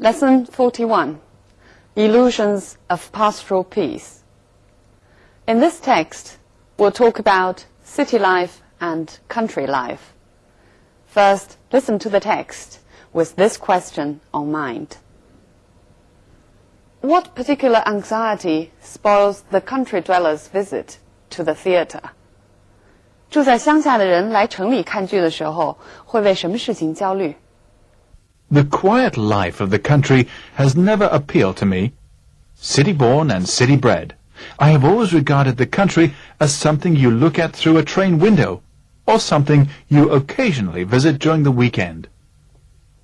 Lesson 41, Illusions of Pastoral Peace. In this text, we'll talk about city life and country life. First, listen to the text with this question on mind. What particular anxiety spoils the country dweller's visit to the theater? 住在乡下的人来城里看剧的时候，会为什么事情焦虑？ The quiet life of the country has never appealed to me. City-born and city-bred, I have always regarded the country as something you look at through a train window, or something you occasionally visit during the weekend.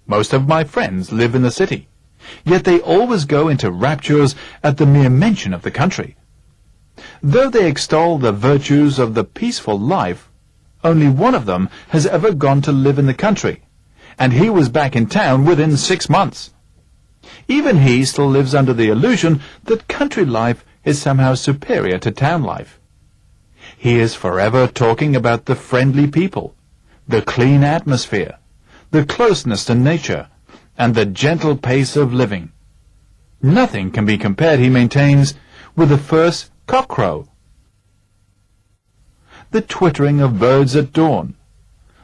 Most of my friends live in the city, yet they always go into raptures at the mere mention of the country. Though they extol the virtues of the peaceful life, only one of them has ever gone to live in the country, and he was back in town within 6 months. Even he still lives under the illusion that country life is somehow superior to town life. He is forever talking about the friendly people, the clean atmosphere, the closeness to nature, and the gentle pace of living. Nothing can be compared, he maintains, with the first cockcrow, the twittering of birds at dawn,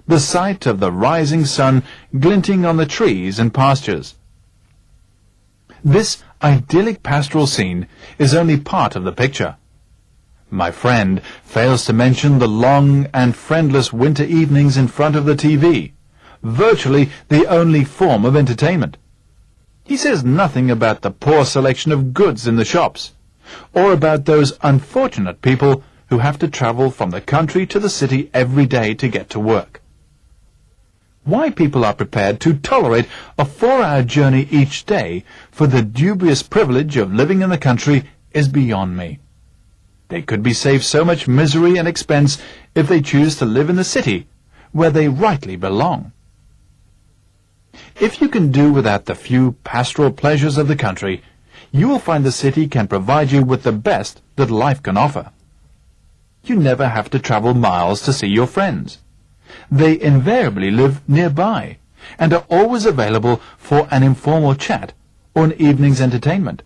the sight of the rising sun glinting on the trees and pastures. This idyllic pastoral scene is only part of the picture. My friend fails to mention the long and friendless winter evenings in front of the TV, virtually the only form of entertainment. He says nothing about the poor selection of goods in the shops, or about those unfortunate people who have to travel from the country to the city every day to get to work. Why people are prepared to tolerate a 4-hour journey each day for the dubious privilege of living in the country is beyond me. They could be saved so much misery and expense if they choose to live in the city, where they rightly belong. If you can do without the few pastoral pleasures of the country, you will find the city can provide you with the best that life can offer. You never have to travel miles to see your friends. They invariably live nearby and are always available for an informal chat or an evening's entertainment.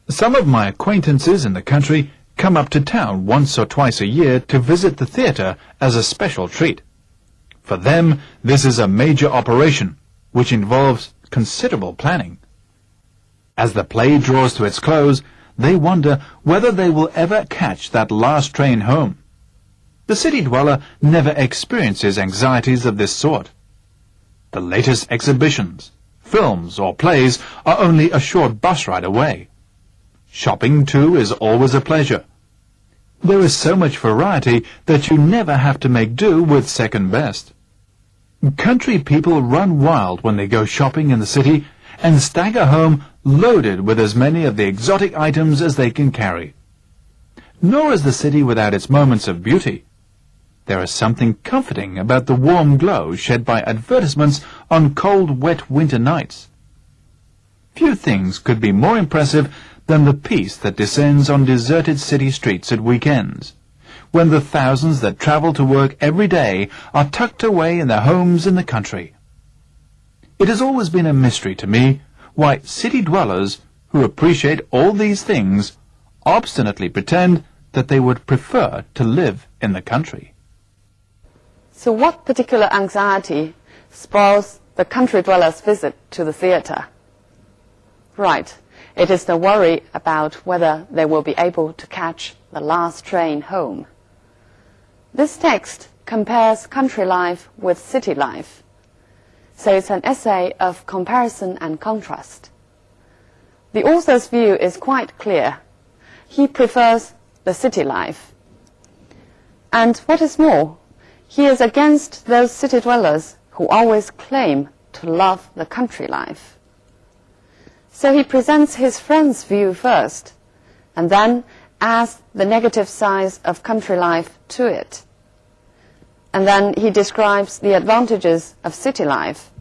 Some of my acquaintances in the country come up to town once or twice a year to visit the theatre as a special treat. For them, this is a major operation, which involves considerable planning. As the play draws to its close, they wonder whether they will ever catch that last train home. The city dweller never experiences anxieties of this sort. The latest exhibitions, films, or plays are only a short bus ride away. Shopping, too, is always a pleasure. There is so much variety that you never have to make do with second best. Country people run wild when they go shopping in the city and stagger home loaded with as many of the exotic items as they can carry. Nor is the city without its moments of beauty. There is something comforting about the warm glow shed by advertisements on cold, wet winter nights. Few things could be more impressive than the peace that descends on deserted city streets at weekends, when the thousands that travel to work every day are tucked away in their homes in the country. It has always been a mystery to me why city dwellers who appreciate all these things obstinately pretend that they would prefer to live in the country. So what particular anxiety spoils the country dweller's visit to the theatre? Right, it is the worry about whether they will be able to catch the last train home. This text compares country life with city life, so it's an essay of comparison and contrast. The author's view is quite clear. He prefers the city life. And what is more, he is against those city dwellers who always claim to love the country life. So he presents his friend's view first, and then adds the negative sides of country life to it. And then he describes the advantages of city life.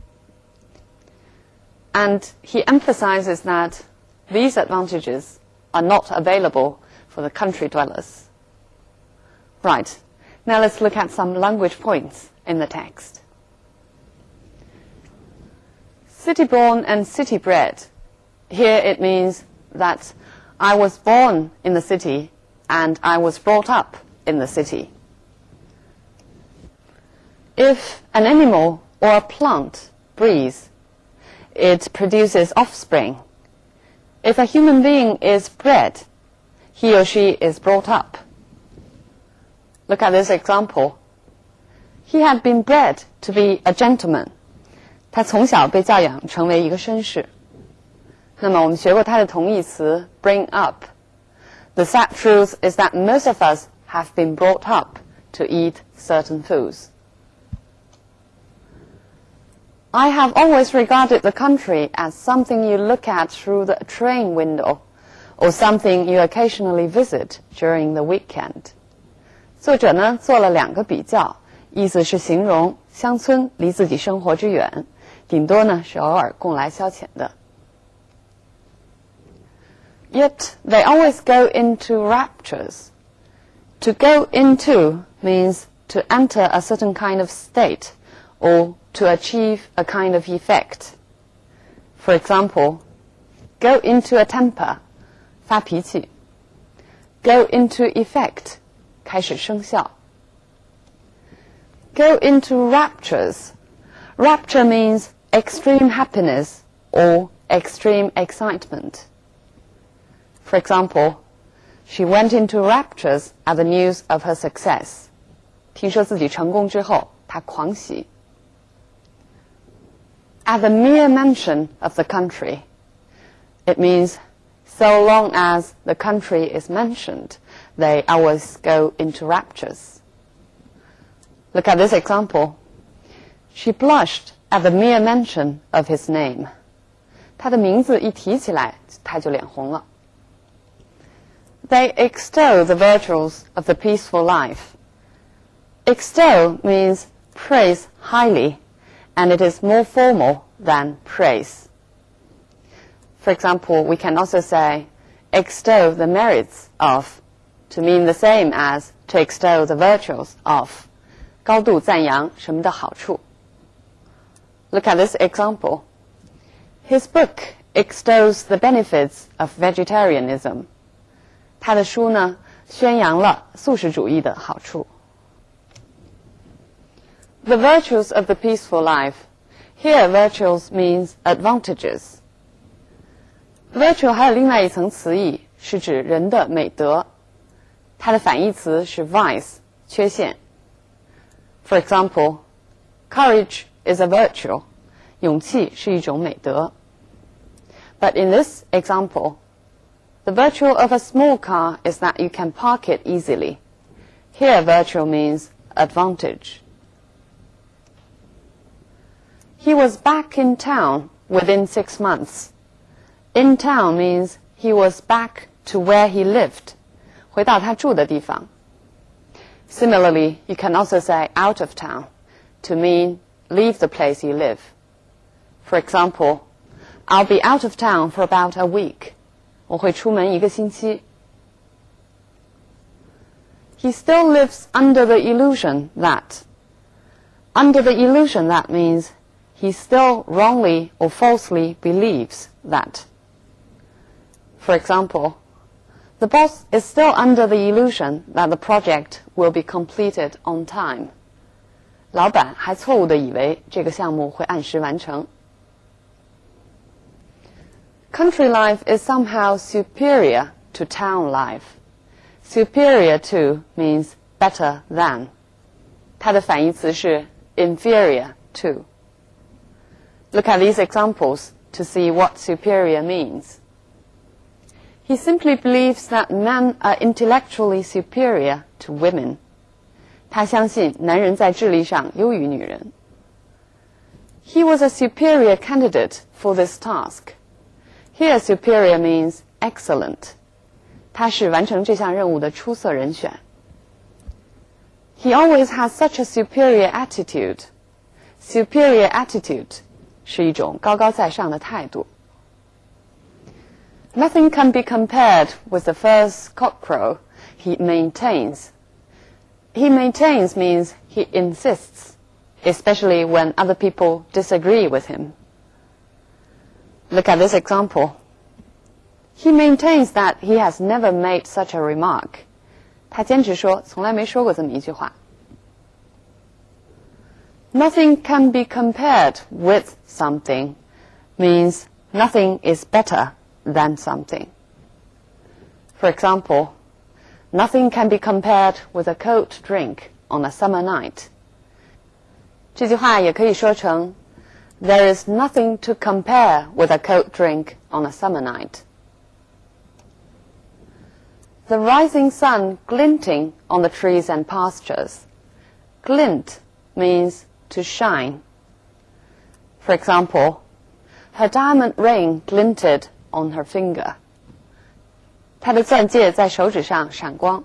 And he emphasizes that these advantages are not available for the country dwellers. Right, now let's look at some language points in the text. City-born and city-bred. Here it means that I was born in the city and I was brought up in the city. If an animal or a plant breathes, it produces offspring. If a human being is bred, he or she is brought up. Look at this example. He had been bred to be a gentleman. 他从小被教养成为一个绅士。那么我们学过它的同义词 bring up. The sad truth is that most of us have been brought up to eat certain foods. I have always regarded the country as something you look at through the train window or something you occasionally visit during the weekend. 作者呢做了两个比较，意思是形容乡村离自己生活之远，顶多呢是偶尔供来消遣的。Yet they always go into raptures. To go into means to enter a certain kind of state or to achieve a kind of effect. For example, go into a temper, 发脾气. Go into effect, 开始生效. Go into raptures. Rapture means extreme happiness or extreme excitement. For example, she went into raptures at the news of her success. 听说自己成功之后，她狂喜。At the mere mention of the country, it means so long as the country is mentioned, they always go into raptures. Look at this example. She blushed at the mere mention of his name. 她的名字一提起来，她就脸红了。They extol the virtues of the peaceful life. Extol means praise highly, and it is more formal than praise. For example, we can also say extol the merits of to mean the same as to extol the virtues of. 高度赞扬什么的好处。Look at this example. His book extols the benefits of vegetarianism. 他的书呢，宣扬了素食主义的好处。The virtues of the peaceful life. Here, virtues means advantages. Virtue 还有另外一层词义，是指人的美德。它的反义词是 vice, 缺陷。For example, courage is a virtue. 勇气是一种美德。But in this example, the virtue of a small car is that you can park it easily. Here, virtue means advantage. He was back in town within 6 months. In town means he was back to where he lived. 回到他住的地方。Similarly, you can also say out of town to mean leave the place you live. For example, I'll be out of town for about a week. 我会出门1个星期。He still lives under the illusion that. Under the illusion that means he still wrongly or falsely believes that. For example, the boss is still under the illusion that the project will be completed on time. 老板还错误地以为这个项目会按时完成。Country life is somehow superior to town life. Superior to means better than. 它的反义词是 inferior to. Look at these examples to see what superior means. He simply believes that men are intellectually superior to women. 他相信男人在智力上优于女人。He was a superior candidate for this task. Here, superior means excellent. 他是完成这项任务的出色人选。He always has such a superior attitude. Superior attitude 是一种高高在上的态度。Nothing can be compared with the first cockcrow, he maintains. He maintains means he insists, especially when other people disagree with him. Look at this example. He maintains that he has never made such a remark. 他坚持说从来没说过这么一句话。Nothing can be compared with something means nothing is better than something. For example, nothing can be compared with a cold drink on a summer night. 这句话也可以说成 There is nothing to compare with a cold drink on a summer night. The rising sun glinting on the trees and pastures. Glint means to shine. For example, her diamond ring glinted on her finger. 她的钻戒在手指上闪光。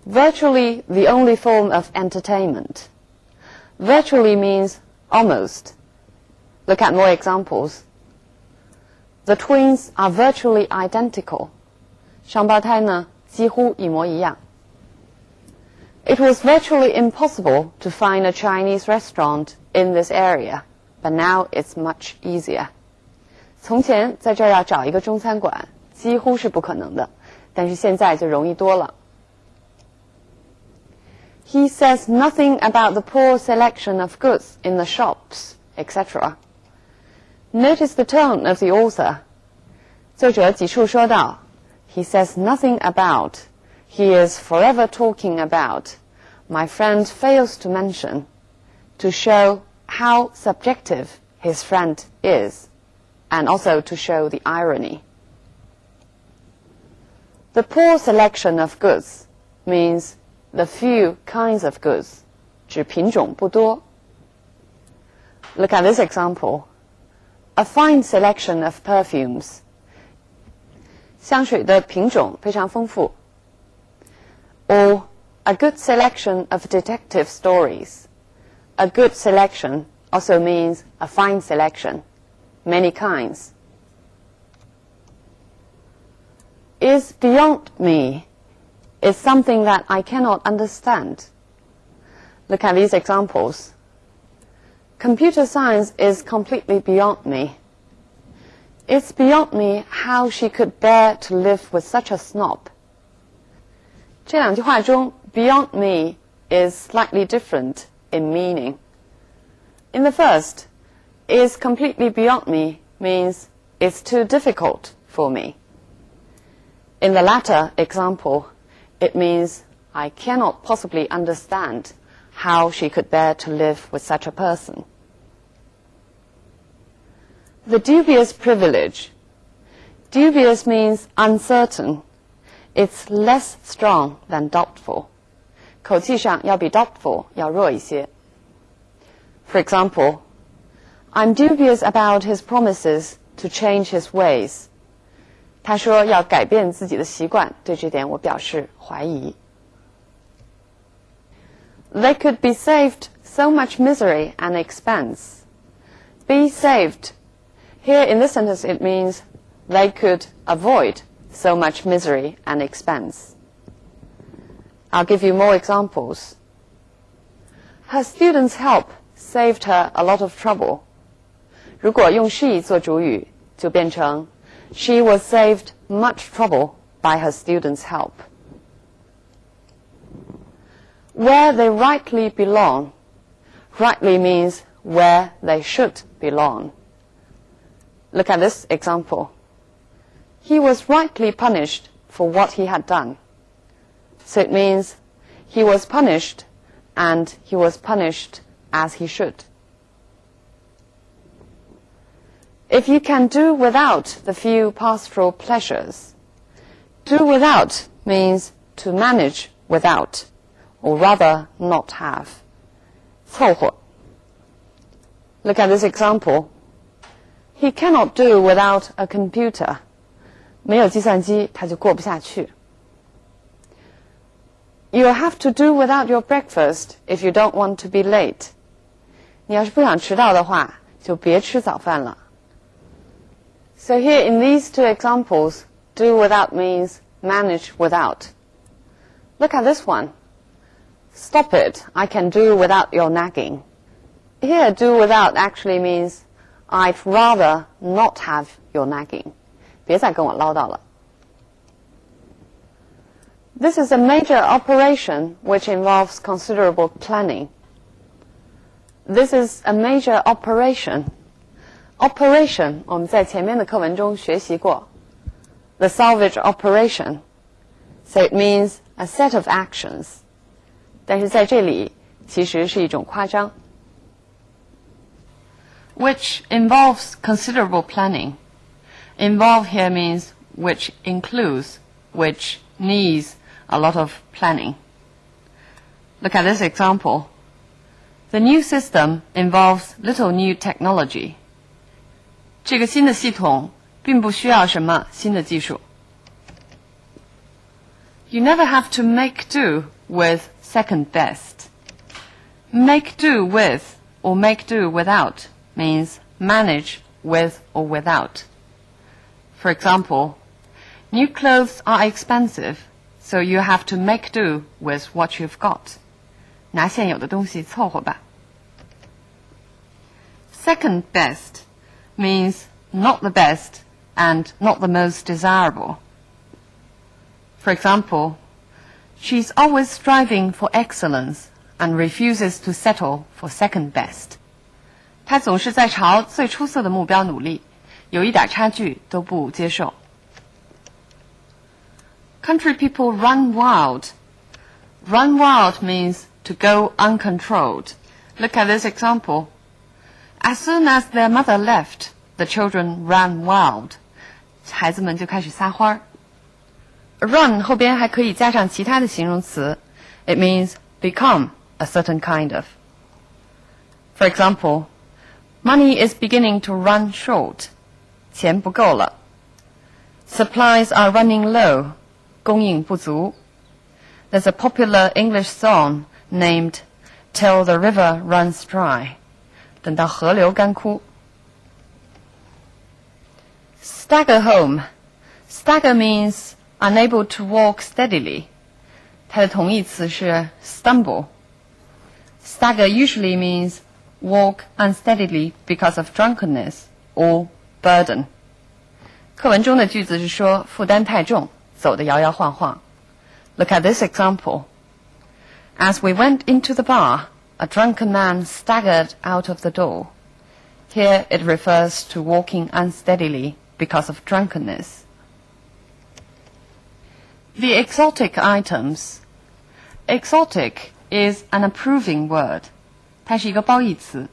Virtually the only form of entertainment. Virtually means almost. Look at more examples. The twins are virtually identical. 双胞胎呢，几乎一模一样。It was virtually impossible to find a Chinese restaurant in this area, but now it's much easier. 从前在这儿要找一个中餐馆，几乎是不可能的，但是现在就容易多了。He says nothing about the poor selection of goods in the shops, etc. Notice the tone of the author. 作者几处说到 He says nothing about, he is forever talking about, my friend fails to mention, to show how subjective his friend is, and also to show the irony. The poor selection of goods means the few kinds of goods, 指品种不多。Look at this example. A fine selection of perfumes. 香水的品种非常丰富。Or a good selection of detective stories. A good selection also means a fine selection, many kinds. Is beyond me is something that I cannot understand. Look at these examples. Computer science is completely beyond me. It's beyond me how she could bear to live with such a snob. 这两句话中 beyond me is slightly different in meaning. In the first, is completely beyond me means it's too difficult for me. In the latter example, it means I cannot possibly understand how she could bear to live with such a person. The dubious privilege. Dubious means uncertain. It's less strong than doubtful. 口气上要比 doubtful 要弱一些。For example, I'm dubious about his promises to change his ways. 他说要改变自己的习惯，对这点我表示怀疑。They could be saved so much misery and expense. Be saved. Here in this sentence it means they could avoid so much misery and expense. I'll give you more examples. Her students' help saved her a lot of trouble. 如果用 she 做主语，就变成 She was saved much trouble by her students' help. Where they rightly belong. Rightly means where they should belong. Look at this example. He was rightly punished for what he had done. So it means he was punished and he was punished as he should. If you can do without the few pastoral pleasures. Do without means to manage without, or rather not have. 凑合. Look at this example. He cannot do without a computer. 没有计算机，他就过不下去。You'll have to do without your breakfast if you don't want to be late. 你要是不想迟到的话，就别吃早饭了。So here in these two examples, do without means manage without. Look at this one. Stop it, I can do without your nagging. Here, do without actually means I'd rather not have your nagging. 别再跟我唠叨了。This is a major operation which involves considerable planning. This is a major operation. Operation 我们在前面的课文中学习过。The salvage operation. So it means a set of actions. 但是在这里其实是一种夸张。Which involves considerable planning. Involve here means which includes, which needs a lot of planning. Look at this example. The new system involves little new technology. 这个新的系统并不需要什么新的技术。You never have to make do with second best. Make do with or make do without means manage with or without. For example, new clothes are expensive, so you have to make do with what you've got. 拿现有的东西凑合吧。Second best means not the best and not the most desirable. For example, she's always striving for excellence and refuses to settle for second best. 她总是在朝最出色的目标努力，有一点差距都不接受。Country people run wild. Run wild means to go uncontrolled. Look at this example. As soon as their mother left, the children ran wild. 孩子们就开始撒欢儿。Run 后边还可以加上其他的形容词。It means become a certain kind of. For example, money is beginning to run short. 钱不够了。Supplies are running low. 供应不足。There's a popular English song named Till the River Runs Dry. 等到河流干枯。Stagger home. Stagger means unable to walk steadily. 它的同义词是 stumble. Stagger usually means walk unsteadily because of drunkenness or burden. 课文中的句子是说负担太重，走得摇摇晃晃。Look at this example. As we went into the bar, a drunken man staggered out of the door. Here it refers to walking unsteadily because of drunkenness. The exotic items. Exotic is an approving word. 它是一个褒义词，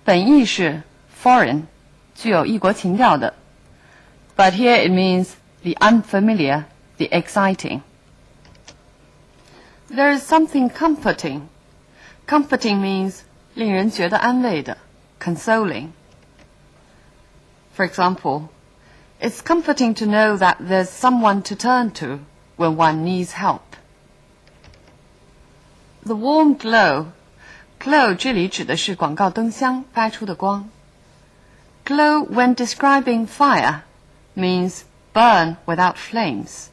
本意是 foreign, 具有异国情调的。But here it means the unfamiliar, the exciting. There is something comforting. Comforting means 令人觉得安慰的 consoling. For example, it's comforting to know that there's someone to turn to when one needs help. The warm glow. Glow 这里指的是广告灯箱发出的光。Glow when describing fire means burn without flames.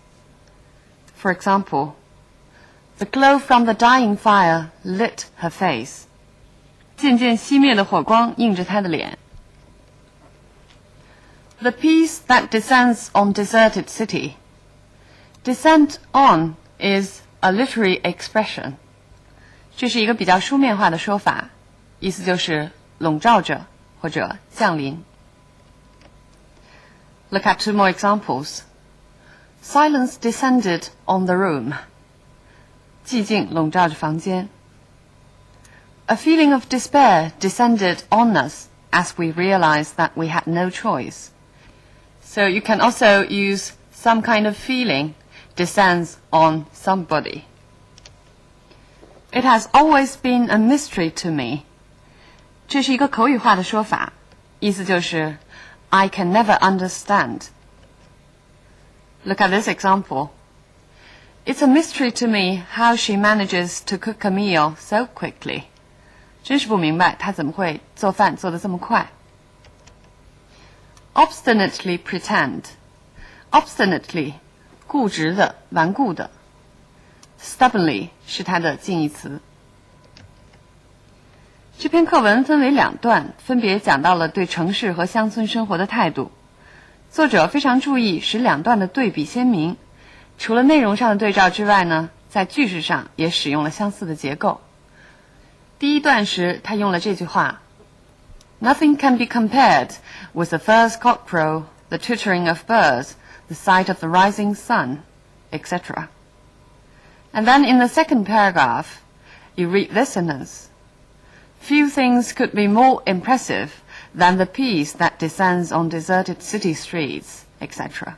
For example, the glow from the dying fire lit her face. 渐渐熄灭的火光映着她的脸。The peace that descends on deserted city. Descent on is a literary expression. 这是一个比较书面化的说法，意思就是笼罩着或者降临。Look at two more examples. Silence descended on the room. 寂静笼罩着房间。A feeling of despair descended on us as we realized that we had no choice. So you can also use some kind of feeling descends on somebody. It has always been a mystery to me. 这是一个口语化的说法，意思就是 I can never understand. Look at this example. It's a mystery to me how she manages to cook a meal so quickly. 真是不明白她怎么会做饭做得这么快。Obstinately pretend. Obstinately, 固执的、顽固的。Stubbornly 是它的近义词。这篇课文分为2段，分别讲到了对城市和乡村生活的态度。作者非常注意使2段的对比鲜明，除了内容上的对照之外呢，在句式上也使用了相似的结构。第一段时，他用了这句话 ：Nothing can be compared with the first cockcrow, the twittering of birds, the sight of the rising sun, etc. And then in the second paragraph, you read this sentence.Few things could be more impressive than the peace that descends on deserted city streets, etc.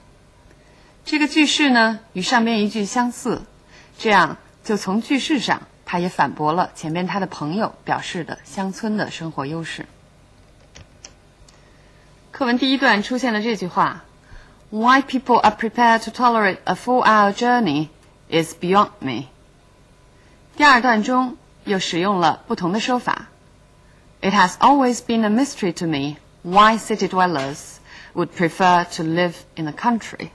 这个句式呢，与上边一句相似，这样就从句式上，他也反驳了前面他的朋友表示的乡村的生活优势。课文第一段出现了这句话 ：Why people are prepared to tolerate a 4-hour journey is beyond me。第二段中又使用了不同的说法。It has always been a mystery to me why city dwellers would prefer to live in the country.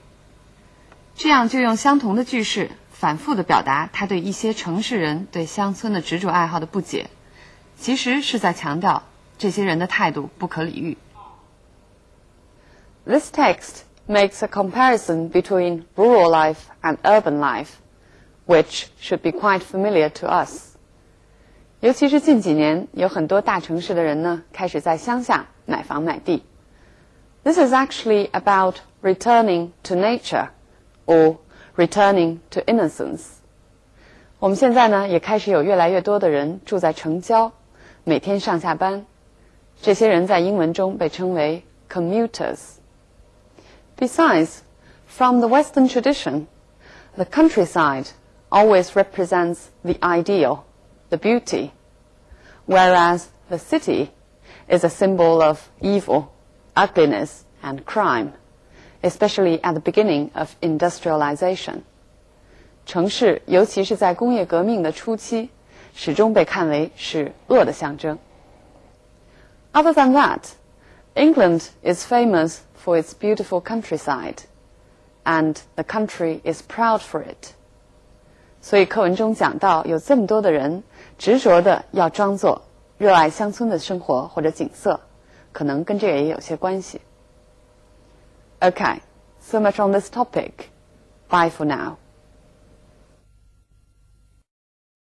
这样就用相同的句式反复地表达他对一些城市人对乡村的执着爱好的不解，其实是在强调这些人的态度不可理喻。This text makes a comparison between rural life and urban life, which should be quite familiar to us.尤其是近几年，有很多大城市的人呢，开始在乡下买房买地。This is actually about returning to nature, or returning to innocence. 我们现在呢，也开始有越来越多的人住在城郊，每天上下班。这些人在英文中被称为 commuters. Besides, from the Western tradition, the countryside always represents the ideal.The beauty, whereas the city is a symbol of evil, ugliness, and crime, especially at the beginning of industrialization. 城市，尤其是在工业革命的初期，始终被看为是恶的象征。Other than that, England is famous for its beautiful countryside, and the country is proud for it.所以课文中讲到有这么多的人执着的要装作热爱乡村的生活或者景色，可能跟这个也有些关系。Okay, so much on this topic. Bye for now.